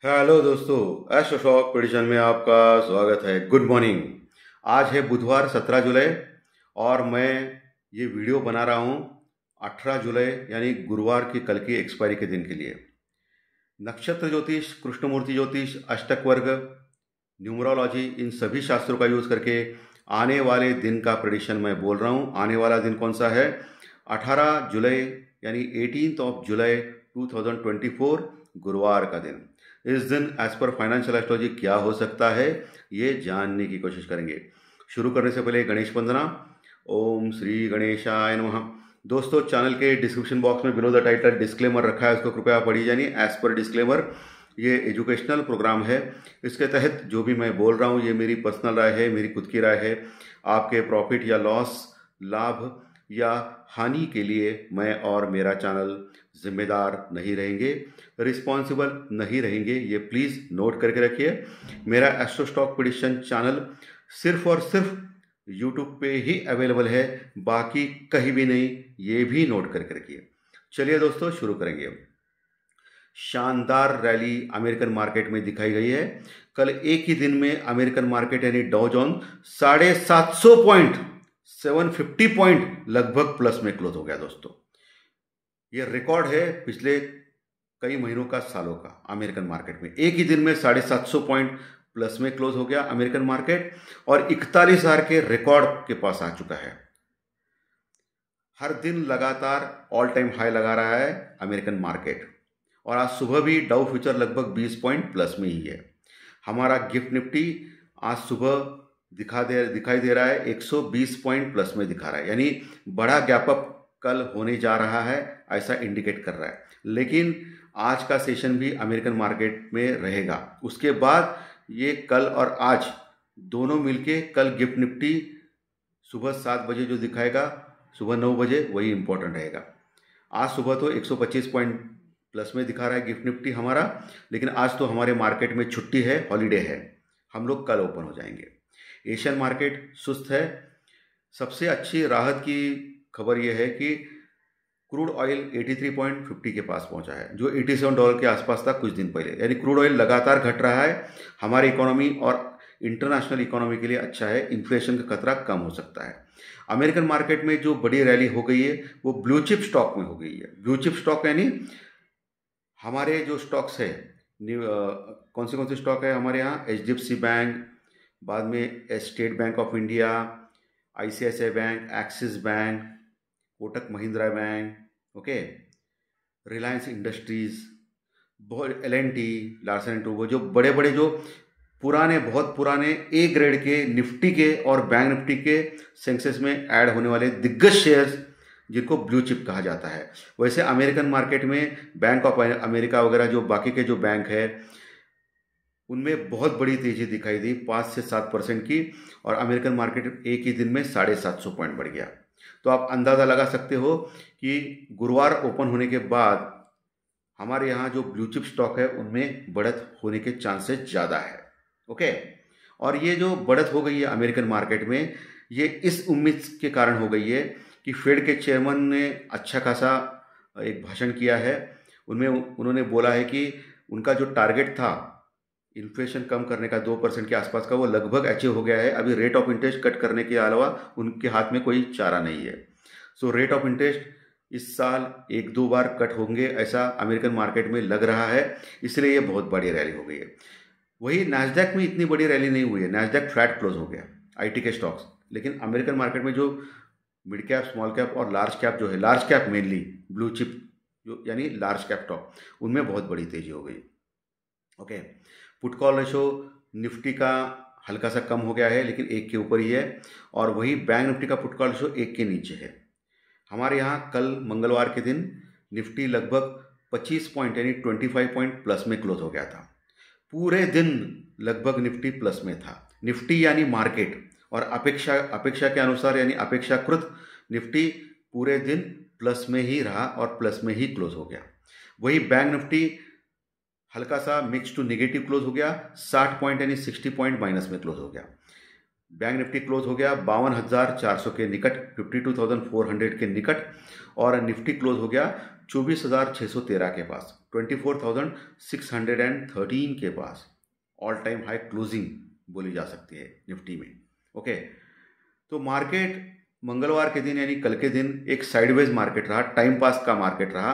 Hello दोस्तों, astro shock prediction में आपका स्वागत है। Good morning. आज है बुधवार 17 जुलाई और मैं ये वीडियो बना रहा हूँ 18 जुलाई यानी गुरुवार की कल की एक्सपायरी के दिन के लिए। नक्षत्र ज्योतिष, कृष्णमूर्ति ज्योतिष, अष्टक वर्ग, न्यूमरोलॉजी, इन सभी शास्त्रों का यूज़ करके आने वाले दिन का प्रेडिक्शन मैं बोल रहा हूँ। आने वाला दिन कौन सा है? 18 जुलाई यानी 18 जुलाई 2024 गुरुवार का दिन। इस दिन एज पर फाइनेंशियल एस्ट्रोलॉजी क्या हो सकता है ये जानने की कोशिश करेंगे। शुरू करने से पहले गणेश वंदना। ओम श्री गणेशाय नमः। दोस्तों, चैनल के डिस्क्रिप्शन बॉक्स में बिलो द टाइटल डिस्क्लेमर रखा है, उसको कृपया पढ़िए। यानी एज पर डिस्क्लेमर, ये एजुकेशनल प्रोग्राम है। इसके तहत जो भी मैं बोल रहा हूँ ये मेरी पर्सनल राय है, मेरी खुद की राय है। आपके प्रॉफिट या लॉस, लाभ या हानि के लिए मैं और मेरा चैनल जिम्मेदार नहीं रहेंगे, रिस्पॉन्सिबल नहीं रहेंगे। ये प्लीज़ नोट करके रखिए। मेरा एस्ट्रो स्टॉक प्रेडिक्शन चैनल सिर्फ और सिर्फ यूट्यूब पे ही अवेलेबल है, बाकी कहीं भी नहीं, ये भी नोट करके रखिए। चलिए दोस्तों, शुरू करेंगे। शानदार रैली अमेरिकन मार्केट में दिखाई गई है। कल एक ही दिन में अमेरिकन मार्केट यानी डाउ जोन 750 पॉइंट, 750 पॉइंट लगभग प्लस में क्लोज हो गया। दोस्तों, ये रिकॉर्ड है पिछले कई महीनों का, सालों का। अमेरिकन मार्केट में एक ही दिन में 750 पॉइंट प्लस में क्लोज हो गया अमेरिकन मार्केट, और 41,000 के रिकॉर्ड के पास आ चुका है। हर दिन लगातार ऑल टाइम हाई लगा रहा है अमेरिकन मार्केट, और आज सुबह भी डाउ फ्यूचर लगभग 20 पॉइंट प्लस में ही है। हमारा गिफ्ट निफ्टी आज सुबह दिखाई दे रहा है 120 पॉइंट प्लस में दिखा रहा है, यानी बड़ा गैप अप कल होने जा रहा है, ऐसा इंडिकेट कर रहा है। लेकिन आज का सेशन भी अमेरिकन मार्केट में रहेगा। उसके बाद ये कल और आज दोनों मिलके कल गिफ्ट निफ्टी सुबह 7 बजे जो दिखाएगा, सुबह 9 बजे, वही इंपॉर्टेंट रहेगा। आज सुबह तो 125 पॉइंट प्लस में दिखा रहा है गिफ्ट निफ्टी हमारा, लेकिन आज तो हमारे मार्केट में छुट्टी है, हॉलीडे है, हम लोग कल ओपन हो जाएंगे। एशियन मार्केट सुस्त है। सबसे अच्छी राहत की खबर यह है कि क्रूड ऑयल 83.50 के पास पहुंचा है, जो $87 के आसपास था कुछ दिन पहले। यानी क्रूड ऑयल लगातार घट रहा है, हमारी इकोनॉमी और इंटरनेशनल इकोनॉमी के लिए अच्छा है। इन्फ्लेशन का खतरा कम हो सकता है। अमेरिकन मार्केट में जो बड़ी रैली हो गई है वो ब्लू चिप स्टॉक में हो गई है। ब्लू चिप स्टॉक यानी हमारे जो स्टॉक्स है, कौन से स्टॉक है हमारे यहाँ? HDFC बैंक, बाद में state bank of India, ICICI bank, axis bank, Kotak Mahindra bank, okay, Reliance industries, बहुत LNT, लार्सन एंड टूब्रो, जो बड़े बड़े, जो पुराने, बहुत पुराने ए ग्रेड के निफ्टी के और बैंक निफ्टी के सेंसेस में ऐड होने वाले दिग्गज शेयर्स, जिनको ब्लू चिप कहा जाता है। वैसे अमेरिकन मार्केट में बैंक ऑफ अमेरिका वगैरह जो बाकी के जो बैंक है, उनमें बहुत बड़ी तेजी दिखाई दी, 5 से 7% की, और अमेरिकन मार्केट एक ही दिन में 750 पॉइंट बढ़ गया। तो आप अंदाज़ा लगा सकते हो कि गुरुवार ओपन होने के बाद हमारे यहाँ जो ब्लू चिप स्टॉक है उनमें बढ़त होने के चांसेस ज़्यादा है। ओके, और ये जो बढ़त हो गई है अमेरिकन मार्केट में, ये इस उम्मीद के कारण हो गई है कि फेड के चेयरमैन ने अच्छा खासा एक भाषण किया है। उनमें उन्होंने बोला है कि उनका जो टारगेट था इन्फ्लेशन कम करने का 2% के आसपास का, वो लगभग अचीव हो गया है। अभी रेट ऑफ इंटरेस्ट कट करने के अलावा उनके हाथ में कोई चारा नहीं है। सो रेट ऑफ इंटरेस्ट इस साल 1-2 बार कट होंगे, ऐसा अमेरिकन मार्केट में लग रहा है, इसलिए ये बहुत बड़ी रैली हो गई है। वही नैस्डैक में इतनी बड़ी रैली नहीं हुई है, नैस्डैक फ्लैट क्लोज हो गया, IT के स्टॉक्स। लेकिन अमेरिकन मार्केट में जो मिड कैप, स्मॉल कैप और लार्ज कैप जो है, large cap mainly blue chip जो यानी लार्ज कैप स्टॉक, उनमें बहुत बड़ी तेजी हो गई। Okay, put call ratio Nifty का हल्का सा कम हो गया है, लेकिन 1 के ऊपर ही है, और वही बैंक निफ्टी का पुट कॉल रेशो 1 के नीचे है। हमारे यहाँ कल मंगलवार के दिन निफ्टी लगभग 25 पॉइंट यानी 25 पॉइंट प्लस में क्लोज हो गया था। पूरे दिन लगभग निफ्टी प्लस में था। निफ्टी यानी मार्केट, और अपेक्षा के अनुसार यानी अपेक्षाकृत निफ्टी पूरे दिन प्लस में ही रहा और प्लस में ही क्लोज हो गया। वही बैंक निफ्टी हल्का सा मिक्स टू नेगेटिव क्लोज हो गया, 60 पॉइंट यानी 60 पॉइंट माइनस में क्लोज हो गया। बैंक निफ्टी क्लोज हो गया 52,400 के निकट, 52,400 के निकट, और निफ्टी क्लोज हो गया 24,613 के पास, 24,613 के पास ऑल टाइम हाई क्लोजिंग बोली जा सकती है निफ्टी में। ओके, तो मार्केट मंगलवार के दिन यानी कल के दिन एक साइडवेज मार्केट रहा, टाइम पास का मार्केट रहा।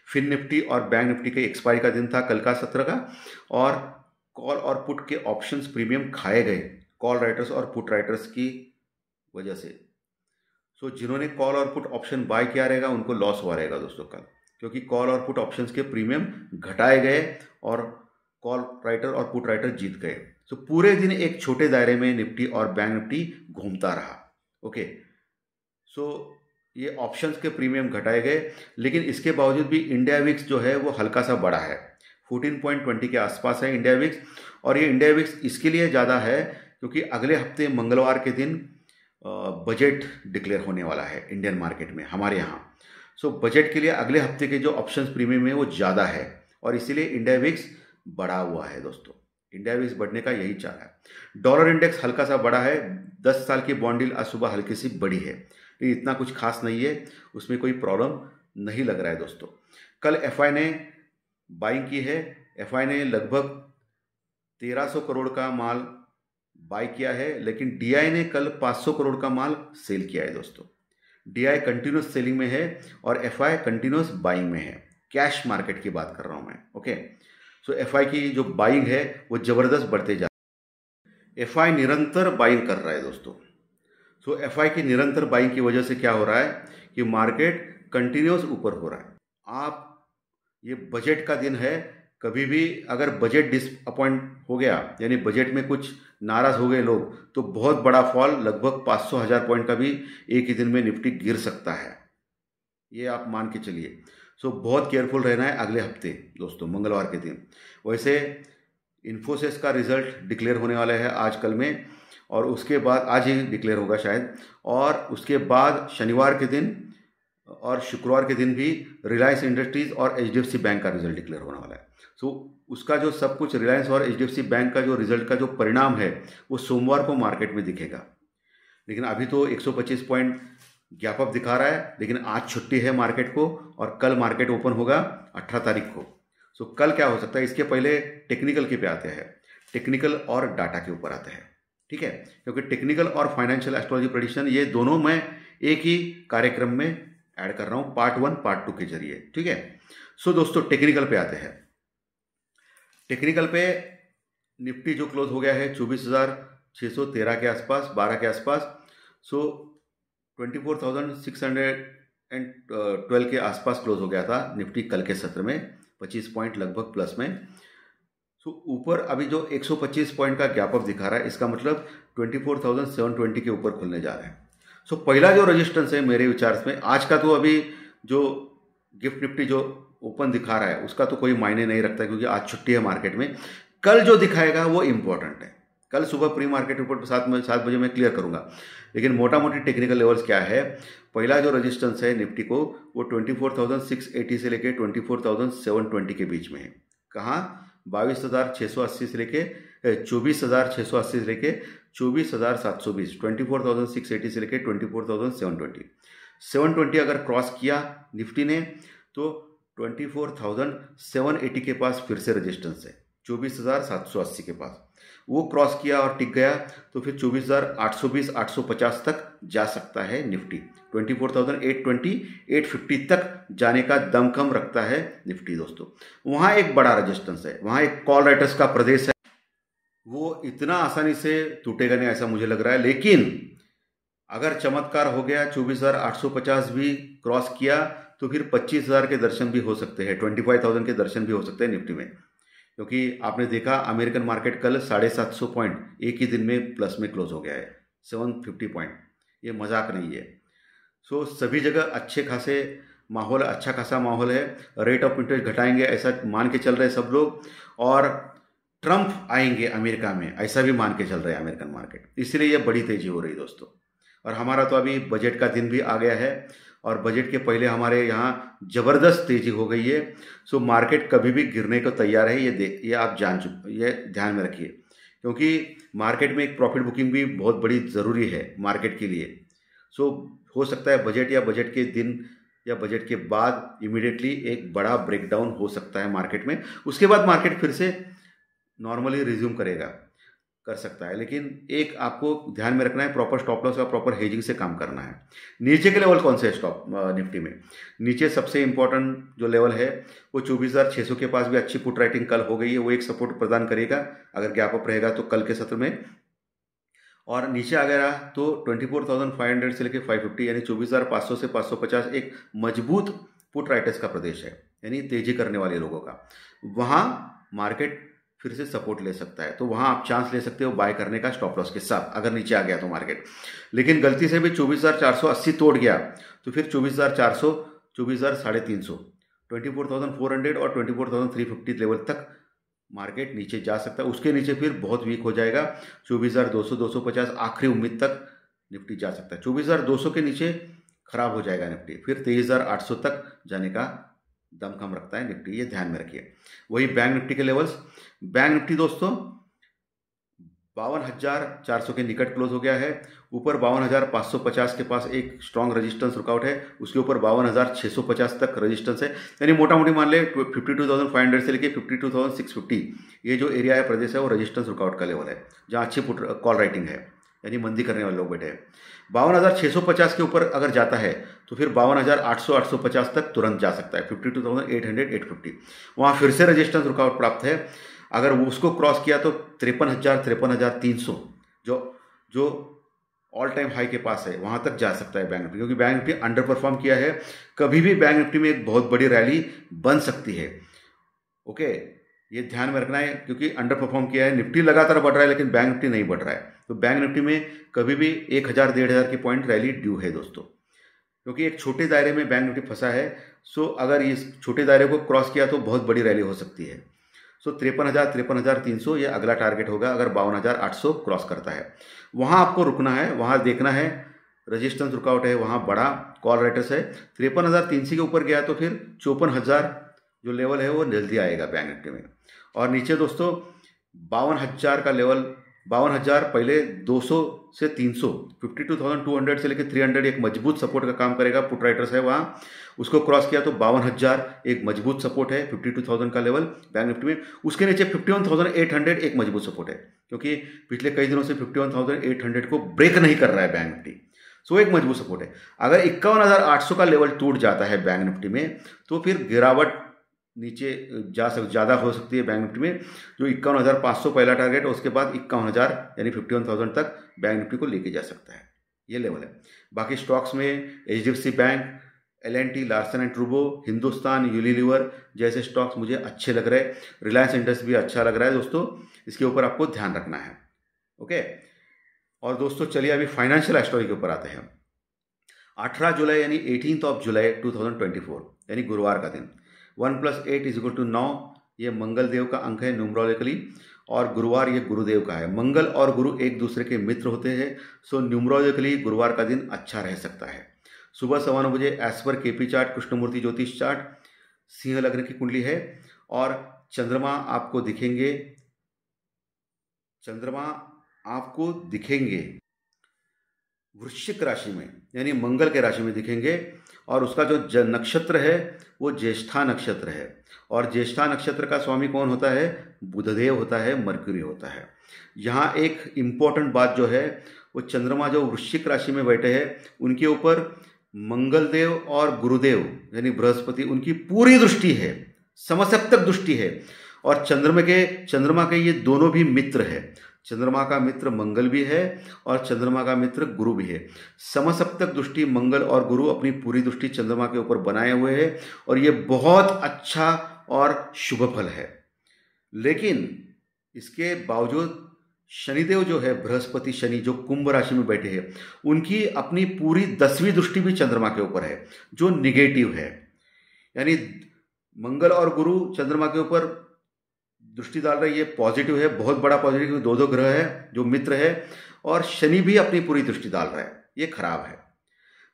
फिन निफ्टी और बैंक निफ्टी के एक्सपायरी का दिन था कल का 17 का, और कॉल और पुट के ऑप्शंस प्रीमियम खाए गए कॉल राइटर्स और पुट राइटर्स की वजह से। सो जिन्होंने कॉल और पुट ऑप्शन बाय किया रहेगा उनको लॉस हुआ रहेगा दोस्तों कल, क्योंकि कॉल और पुट ऑप्शंस के प्रीमियम घटाए गए और कॉल राइटर और पुट राइटर जीत गए। सो पूरे दिन एक छोटे दायरे में निफ्टी और बैंक निफ्टी घूमता रहा। ओके, सो ये ऑप्शंस के प्रीमियम घटाए गए, लेकिन इसके बावजूद भी इंडिया विक्स जो है वो हल्का सा बड़ा है, 14.20 के आसपास है इंडिया विक्स। और ये इंडिया विक्स इसके लिए ज़्यादा है क्योंकि अगले हफ्ते मंगलवार के दिन बजट डिक्लेयर होने वाला है इंडियन मार्केट में, हमारे यहाँ। सो बजट के लिए अगले हफ्ते के जो ऑप्शंस प्रीमियम है वो ज़्यादा है, और इसीलिए इंडिया विक्स बढ़ा हुआ है दोस्तों। इंडिया विक्स बढ़ने का यही चाल है। डॉलर इंडेक्स हल्का सा बढ़ा है, 10 साल की बॉन्ड डील आज सुबह हल्की सी बढ़ी है, लेकिन इतना कुछ खास नहीं है, उसमें कोई प्रॉब्लम नहीं लग रहा है दोस्तों। कल एफआई ने बाइंग की है, एफआई ने लगभग 1300 करोड़ का माल बाई किया है, लेकिन डीआई ने कल 500 करोड़ का माल सेल किया है दोस्तों। डीआई कंटिन्यूस सेलिंग में है और एफआई कंटिन्यूस बाइंग में है। कैश मार्केट की बात कर रहा हूं मैं। ओके, सो एफआई की जो बाइंग है वो जबरदस्त बढ़ते जा रही है। एफआई निरंतर बाइंग कर रहा है दोस्तों। सो एफआई की निरंतर बाइंग की वजह से क्या हो रहा है कि मार्केट कंटिन्यूस ऊपर हो रहा है। आप ये बजट का दिन है, कभी भी अगर बजट डिसअपॉइंट हो गया यानी बजट में कुछ नाराज हो गए लोग, तो बहुत बड़ा फॉल लगभग 500,000 पॉइंट का भी एक ही दिन में निफ्टी गिर सकता है, ये आप मान के चलिए। सो बहुत केयरफुल रहना है अगले हफ्ते दोस्तों, मंगलवार के दिन। वैसे इन्फोसिस का रिजल्ट डिक्लेयर होने वाला है आज कल में, और उसके बाद आज ही डिक्लेयर होगा शायद, और उसके बाद शनिवार के दिन और शुक्रवार के दिन भी रिलायंस इंडस्ट्रीज और एचडीएफसी बैंक का रिजल्ट डिक्लेयर होने वाला है। सो उसका जो सब कुछ रिलायंस और एचडीएफसी बैंक का जो रिजल्ट का जो परिणाम है वो सोमवार को मार्केट में दिखेगा। लेकिन अभी तो 125 पॉइंट गैप अप दिखा रहा है, लेकिन आज छुट्टी है मार्केट को और कल मार्केट ओपन होगा 18 तारीख को। सो कल क्या हो सकता है, इसके पहले टेक्निकल के पे आते हैं, टेक्निकल और डाटा के ऊपर आते हैं, ठीक है, क्योंकि टेक्निकल और फाइनेंशियल एस्ट्रोलॉजी प्रेडिक्शन ये दोनों मैं एक ही कार्यक्रम में ऐड कर रहा हूँ, पार्ट 1 पार्ट 2 के जरिए, ठीक है। सो दोस्तों टेक्निकल पे आते हैं। टेक्निकल पे निफ्टी जो क्लोज हो गया है 24,613 के आसपास, 12 के आसपास। सो 24,612 के आसपास क्लोज हो गया था निफ्टी कल के सत्र में, 25 पॉइंट लगभग प्लस में। सो ऊपर अभी जो 125 पॉइंट का गैप अप दिखा रहा है, इसका मतलब 24,720 के ऊपर खुलने जा रहे हैं। सो पहला जो रेजिस्टेंस है मेरे विचार में आज का, तो अभी जो गिफ्ट निफ्टी जो ओपन दिखा रहा है उसका तो कोई मायने नहीं रखता, क्योंकि आज छुट्टी है मार्केट में। कल जो दिखाएगा वो इंपॉर्टेंट है। कल सुबह प्री मार्केट रिपोर्ट 7 बजे मैं क्लियर करूंगा, लेकिन मोटा मोटी टेक्निकल लेवल्स क्या है। पहला जो रेजिस्टेंस है निफ्टी को वो 24,680 से लेके 24,720 के बीच में है। कहाँ? 22,680 से लेके 24,680 से लेके 24,720, 24,680 से लेके 24,720। 720 अगर क्रॉस किया निफ्टी ने तो 24,780 के पास फिर से रेजिस्टेंस है, 24,780 के पास। वो क्रॉस किया और टिक गया तो फिर 24,820 850 तक जा सकता है निफ्टी। 24,820 850 तक जाने का दमखम रखता है निफ्टी दोस्तों। वहाँ एक बड़ा रेजिस्टेंस है, वहाँ एक कॉल राइटर्स का प्रदेश है, वो इतना आसानी से टूटेगा नहीं ऐसा मुझे लग रहा है। लेकिन अगर चमत्कार हो गया 24,850 भी क्रॉस किया तो फिर 25,000 के दर्शन भी हो सकते हैं, 25,000 के दर्शन भी हो सकते हैं निफ्टी में, क्योंकि आपने देखा अमेरिकन मार्केट कल 750 पॉइंट एक ही दिन में प्लस में क्लोज हो गया है, 750 पॉइंट, ये मजाक नहीं है। सो सभी जगह अच्छे खासे माहौल, अच्छा खासा माहौल है। रेट ऑफ इंटरेस्ट घटाएंगे ऐसा मान के चल रहे हैं सब लोग, और ट्रंप आएंगे अमेरिका में ऐसा भी मान के चल रहे हैं अमेरिकन मार्केट, इसलिए ये बड़ी तेजी हो रही है दोस्तों। और हमारा तो अभी बजट का दिन भी आ गया है और बजट के पहले हमारे यहाँ ज़बरदस्त तेजी हो गई है। सो मार्केट कभी भी गिरने को तैयार है, ये आप जान चुके, ये ध्यान में रखिए, क्योंकि मार्केट में एक प्रॉफिट बुकिंग भी बहुत बड़ी ज़रूरी है मार्केट के लिए। सो हो सकता है बजट या बजट के दिन या बजट के बाद इमीडिएटली एक बड़ा ब्रेकडाउन हो सकता है मार्केट में। उसके बाद मार्केट फिर से नॉर्मली रिज्यूम कर सकता है, लेकिन एक आपको ध्यान में रखना है, प्रॉपर स्टॉप लॉस और प्रॉपर हेजिंग से काम करना है। नीचे के लेवल कौन से है स्टॉक निफ्टी में? नीचे सबसे इंपॉर्टेंट जो लेवल है वो 24,600 के पास भी अच्छी पुट राइटिंग कल हो गई है, वो एक सपोर्ट प्रदान करेगा अगर गैप अप रहेगा तो कल के सत्र में। और नीचे आ गया तो 24,500 से लेकर 550 यानी 24,500 से 550 एक मजबूत पुट राइटर्स का प्रदेश है, यानी तेजी करने वाले लोगों का। वहाँ मार्केट फिर से सपोर्ट ले सकता है, तो वहाँ आप चांस ले सकते हो बाय करने का स्टॉप लॉस के साथ अगर नीचे आ गया तो मार्केट। लेकिन गलती से भी 24,480 तोड़ गया तो फिर 24,400, 24,350, 24,400 और 24,350 लेवल तक मार्केट नीचे जा सकता है। उसके नीचे फिर बहुत वीक हो जाएगा, 24,200, 250 आखिरी उम्मीद तक निफ्टी जा सकता है। 24,200 के नीचे खराब हो जाएगा निफ्टी, फिर 23,800 तक जाने का दमखम रखता है निफ्टी, ये ध्यान में रखिए। वही बैंक निफ्टी के लेवल्स, बैंक निफ्टी दोस्तों 52,400 के निकट क्लोज हो गया है। ऊपर 52,550 के पास एक स्ट्रॉन्ग रेजिस्टेंस रुकआउट है, उसके ऊपर 52,650 तक रेजिस्टेंस है, यानी मोटा मोटी मान ले 52,500 से लेके 52,650 ये जो एरिया है, प्रदेश है, वो रेजिस्टेंस रुकआउट का लेवल है जहाँ अच्छी कॉल राइटिंग है, यानी मंदी करने वाले लोग बैठे हैं। 52,650 के ऊपर अगर जाता है तो फिर 52,800, 850 तक तुरंत जा सकता है, 52,800, 850 वहाँ फिर से रेजिस्टेंस रुकआउट प्राप्त है। अगर वो उसको क्रॉस किया तो 53,000, 53,300 जो ऑल टाइम हाई के पास है वहाँ तक जा सकता है बैंक निफ्टी, क्योंकि बैंक निफ्टी अंडर परफॉर्म किया है। कभी भी बैंक निफ्टी में एक बहुत बड़ी रैली बन सकती है, ओके, ये ध्यान में रखना है, क्योंकि अंडर परफॉर्म किया है। निफ्टी लगातार बढ़ रहा है लेकिन बैंक निफ्टी नहीं बढ़ रहा है, तो बैंक निफ्टी में कभी भी 1,000, 1,500 की पॉइंट रैली ड्यू है दोस्तों, क्योंकि एक छोटे दायरे में बैंक निफ्टी फंसा है। सो अगर इस छोटे दायरे को क्रॉस किया तो बहुत बड़ी रैली हो सकती है। सो 53,000, 53,300 ये अगला टारगेट होगा अगर 52,800 क्रॉस करता है। वहाँ आपको रुकना है, वहाँ देखना है, रेजिस्टेंस रुकआउट है, वहाँ बड़ा कॉल राइटर्स है। 53,300 के ऊपर गया तो फिर 54,000 जो लेवल है वो जल्दी आएगा बैंक निफ्टी में। और नीचे दोस्तों 52,000 का लेवल, 52,000 पहले 200 से 300, 52,200 से लेकर 300 एक मजबूत सपोर्ट का काम करेगा, पुट राइटर्स है वहाँ। उसको क्रॉस किया तो 52,000 एक मजबूत सपोर्ट है, 52,000 का लेवल बैंक निफ्टी में। उसके नीचे 51,800 एक मजबूत सपोर्ट है, क्योंकि पिछले कई दिनों से 51,800 को ब्रेक नहीं कर रहा है बैंक निफ्टी, सो एक मजबूत सपोर्ट है। अगर 51,800 का लेवल टूट जाता है बैंक निफ्टी में तो फिर गिरावट नीचे ज़्यादा हो सकती है बैंक निफ्टी में। जो 51,500 पहला टारगेट है, उसके बाद 51,000 यानी 51,000 तक बैंक निफ्टी को लेके जा सकता है, ये लेवल है। बाकी स्टॉक्स में HDFC bank, L&T, Larsen and ट्रूबो, हिंदुस्तान यूनिलीवर जैसे स्टॉक्स मुझे अच्छे लग रहे हैं। रिलायंस इंडस भी अच्छा लग रहा है दोस्तों, इसके ऊपर आपको ध्यान रखना है, ओके। और दोस्तों चलिए अभी फाइनेंशियल एस्ट्रोलॉजी के ऊपर आते हैं। 18 जुलाई यानी 18 जुलाई 2024 यानी गुरुवार का दिन, 1 + 8 = 9 ये मंगल देव का अंक है न्यूमरोलॉजिकली, और गुरुवार ये गुरुदेव का है। मंगल और गुरु एक दूसरे के मित्र होते हैं, सो न्यूमरोलॉजिकली गुरुवार का दिन अच्छा रह सकता है। सुबह 9:15 बजे as per KP chart, Krishnamurthy ज्योतिष चार्ट, सिंह लग्न की कुंडली है, और चंद्रमा आपको दिखेंगे वृश्चिक राशि में, यानी मंगल के राशि में दिखेंगे, और उसका जो नक्षत्र है वो ज्येष्ठा नक्षत्र है, और ज्येष्ठा नक्षत्र का स्वामी कौन होता है? बुधदेव होता है, मरक्यूरी होता है। यहाँ एक इम्पॉर्टेंट बात जो है, वो चंद्रमा जो वृश्चिक राशि में बैठे हैं उनके ऊपर मंगल देव और गुरुदेव यानी बृहस्पति, उनकी पूरी दृष्टि है, समसप्तक दृष्टि है, और चंद्रमा के ये दोनों भी मित्र है। चंद्रमा का मित्र मंगल भी है और चंद्रमा का मित्र गुरु भी है। समसप्तक दृष्टि मंगल और गुरु अपनी पूरी दृष्टि चंद्रमा के ऊपर बनाए हुए हैं, और ये बहुत अच्छा और शुभ फल है। लेकिन इसके बावजूद शनिदेव जो है, बृहस्पति शनि जो कुंभ राशि में बैठे हैं, उनकी अपनी पूरी 10वीं दृष्टि भी चंद्रमा के ऊपर है जो निगेटिव है। यानी मंगल और गुरु चंद्रमा के ऊपर दृष्टि डाल रहे, ये पॉजिटिव है, बहुत बड़ा पॉजिटिव, क्योंकि दो ग्रह है जो मित्र है, और शनि भी अपनी पूरी दृष्टि डाल रहा है, ये खराब है।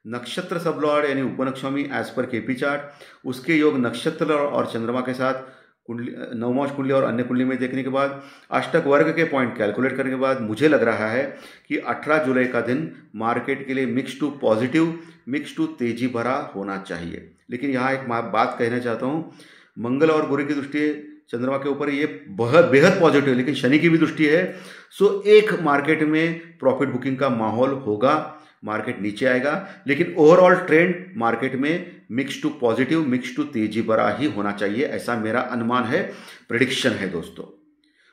नक्षत्र सबलॉर्ड यानी उपनक्षमी एज पर KP चार्ट, उसके योग नक्षत्र और चंद्रमा के साथ कुंडली, नवमांश कुंडली और अन्य कुंडली में देखने के बाद, अष्टक वर्ग के पॉइंट कैलकुलेट करने के बाद मुझे लग रहा है कि 18 जुलाई का दिन मार्केट के लिए mix to positive, mix to तेजी भरा होना चाहिए। लेकिन यहाँ एक बात कहना चाहता हूँ, मंगल और गुरु की दृष्टि चंद्रमा के ऊपर ये बहुत बेहद पॉजिटिव है, लेकिन शनि की भी दृष्टि है। सो एक मार्केट में प्रॉफिट बुकिंग का माहौल होगा, मार्केट नीचे आएगा, लेकिन ओवरऑल ट्रेंड मार्केट में mix to positive, mix to तेजी भरा ही होना चाहिए, ऐसा मेरा अनुमान है, प्रिडिक्शन है दोस्तों।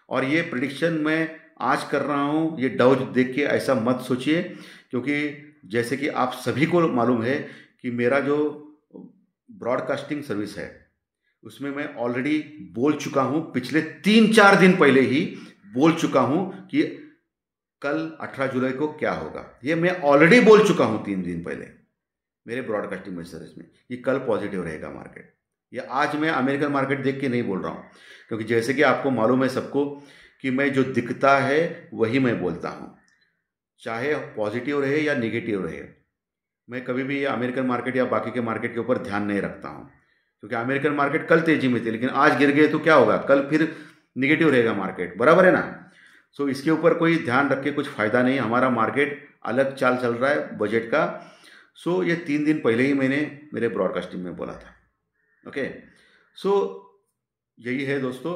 और ये प्रिडिक्शन मैं आज कर रहा हूँ, ये डाउ देख के ऐसा मत सोचिए, क्योंकि जैसे कि आप सभी को मालूम है कि मेरा जो ब्रॉडकास्टिंग सर्विस है उसमें मैं ऑलरेडी बोल चुका हूँ, पिछले 3-4 दिन पहले ही बोल चुका हूँ कि कल 18 जुलाई को क्या होगा। ये मैं ऑलरेडी बोल चुका हूँ 3 दिन पहले मेरे ब्रॉडकास्टिंग सर्विस में कि कल पॉजिटिव रहेगा मार्केट। ये आज मैं अमेरिकन मार्केट देख के नहीं बोल रहा हूँ, क्योंकि जैसे कि आपको मालूम है सबको कि मैं जो दिखता है वही मैं बोलता हूँ, चाहे पॉजिटिव रहे या निगेटिव रहे। मैं कभी भी अमेरिकन मार्केट या बाकी के मार्केट के ऊपर ध्यान नहीं रखता हूँ, क्योंकि अमेरिकन मार्केट कल तेजी में थी, लेकिन आज गिर गए तो क्या होगा, कल फिर निगेटिव रहेगा मार्केट, बराबर है ना। सो इसके ऊपर कोई ध्यान रख के कुछ फ़ायदा नहीं, हमारा मार्केट अलग चाल चल रहा है बजट का। सो ये 3 दिन पहले ही मैंने मेरे ब्रॉडकास्टिंग में बोला था। ओके, सो यही है दोस्तों,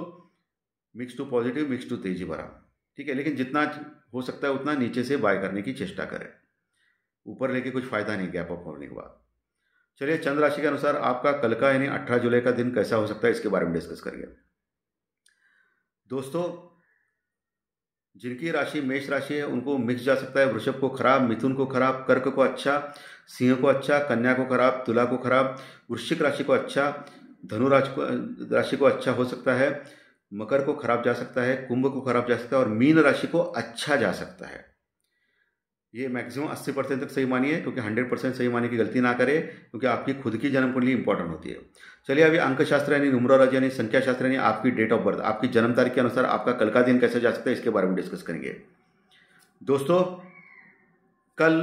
mix to positive, mix to तेजी भरा, ठीक है। लेकिन जितना हो सकता है उतना नीचे से बाय करने की चेष्टा करें, ऊपर लेके कुछ फ़ायदा नहीं गैप अप होने के बाद। चलिए, चंद्र राशि के अनुसार आपका कल का यानी 18 जुलाई का दिन कैसा हो सकता है इसके बारे में डिस्कस करेंगे दोस्तों। जिनकी राशि मेष राशि है उनको मिक्स जा सकता है, वृषभ को खराब, मिथुन को खराब, कर्क को अच्छा, सिंह को अच्छा, कन्या को खराब, तुला को खराब, वृश्चिक राशि को अच्छा, धनु राशि को अच्छा हो सकता है, मकर को खराब जा सकता है, कुंभ को खराब जा सकता है और मीन राशि को अच्छा जा सकता है। ये मैक्सिमम 80% तक सही मानिए, क्योंकि 100% सही मानिए की गलती ना करें, क्योंकि आपकी खुद की जन्म कुंडली इंपॉर्टेंट होती है। चलिए, अभी अंक शास्त्र यानी न्यूमरोलॉजी यानी संख्या शास्त्र यानी आपकी डेट ऑफ बर्थ, आपकी जन्म तारीख के अनुसार आपका कल का दिन कैसे जा सकता है इसके बारे में डिस्कस करेंगे दोस्तों। कल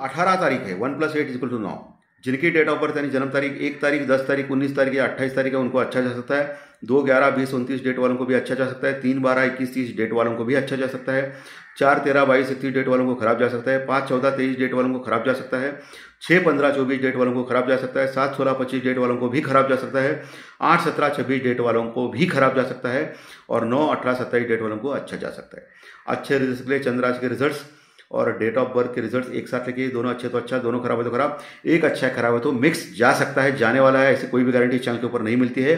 18 तारीख है, 1 + 8 = 9। जिनकी डेट ऑफ बर्थ यानी जन्म तारीख 1 तारीख, 10 तारीख, 19 तारीख या 28 तारीख है उनको अच्छा जा सकता है। 2, 11, 20, 29 डेट वालों को भी अच्छा जा सकता है। 3, 12, 21, 30 डेट वालों को भी अच्छा जा सकता है। 4, 13, 22, 31 डेट वालों को खराब जा सकता है। 5, 14, 23 डेट वालों को खराब जा सकता है। 6, 15, 24 डेट वालों को खराब जा सकता है। 7, 16, 25 डेट वालों को भी खराब जा सकता है। 8, 17, 26 डेट वालों को भी खराब जा सकता है और 9, 18, 27 डेट वालों को अच्छा जा सकता है। अच्छे रिजल्ट के लिए चंद्र राशि के रिजल्ट्स और डेट ऑफ बर्थ के रिजल्ट्स एक साथ लेके, दोनों अच्छे तो अच्छा, दोनों खराब है तो खराब, एक अच्छा है खराब है तो मिक्स जा सकता है, जाने वाला है, ऐसे कोई भी गारंटी चैनल के ऊपर नहीं मिलती है।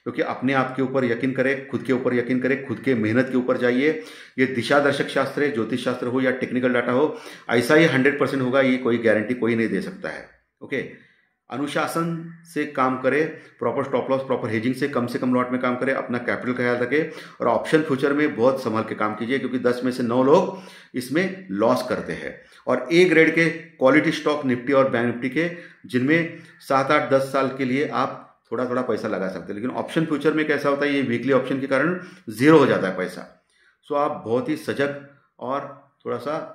क्योंकि अपने आप के ऊपर यकीन करें, खुद के ऊपर यकीन करें, खुद के मेहनत के ऊपर जाइए। ये दिशा दर्शक शास्त्र है, ज्योतिष शास्त्र हो या टेक्निकल डाटा हो, ऐसा ही 100% होगा, ये कोई गारंटी कोई नहीं दे सकता है। ओके, अनुशासन से काम करें, proper stop loss, proper hedging से कम लॉट में काम करें, अपना कैपिटल का ख्याल रखें और ऑप्शन फ्यूचर में बहुत संभल के काम कीजिए, क्योंकि 10 में से 9 लोग इसमें लॉस करते हैं। और ए ग्रेड के क्वालिटी स्टॉक निफ्टी और बैंक निफ्टी के, जिनमें 7, 8, 10 साल के लिए आप थोड़ा पैसा लगा सकते हैं। लेकिन ऑप्शन फ्यूचर में कैसा होता है, ये वीकली ऑप्शन के कारण जीरो हो जाता है पैसा। सो आप बहुत ही सजग और थोड़ा सा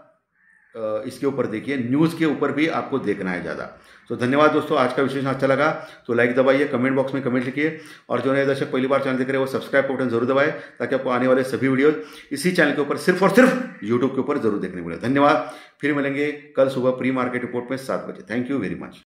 इसके ऊपर देखिए, न्यूज़ के ऊपर भी आपको देखना है ज़्यादा। तो धन्यवाद दोस्तों, आज का विशेष अच्छा लगा तो लाइक दबाइए, कमेंट बॉक्स में कमेंट लिखिए और जो नए दर्शक पहली बार चैनल देख रहे हैं वो सब्सक्राइब का बटन जरूर दबाएं, ताकि आपको आने वाले सभी वीडियोज इसी चैनल के ऊपर सिर्फ और सिर्फ यूट्यूब के ऊपर जरूर देखने मिले। धन्यवाद, फिर मिलेंगे कल सुबह प्री मार्केट रिपोर्ट में 7 बजे। Thank you very much.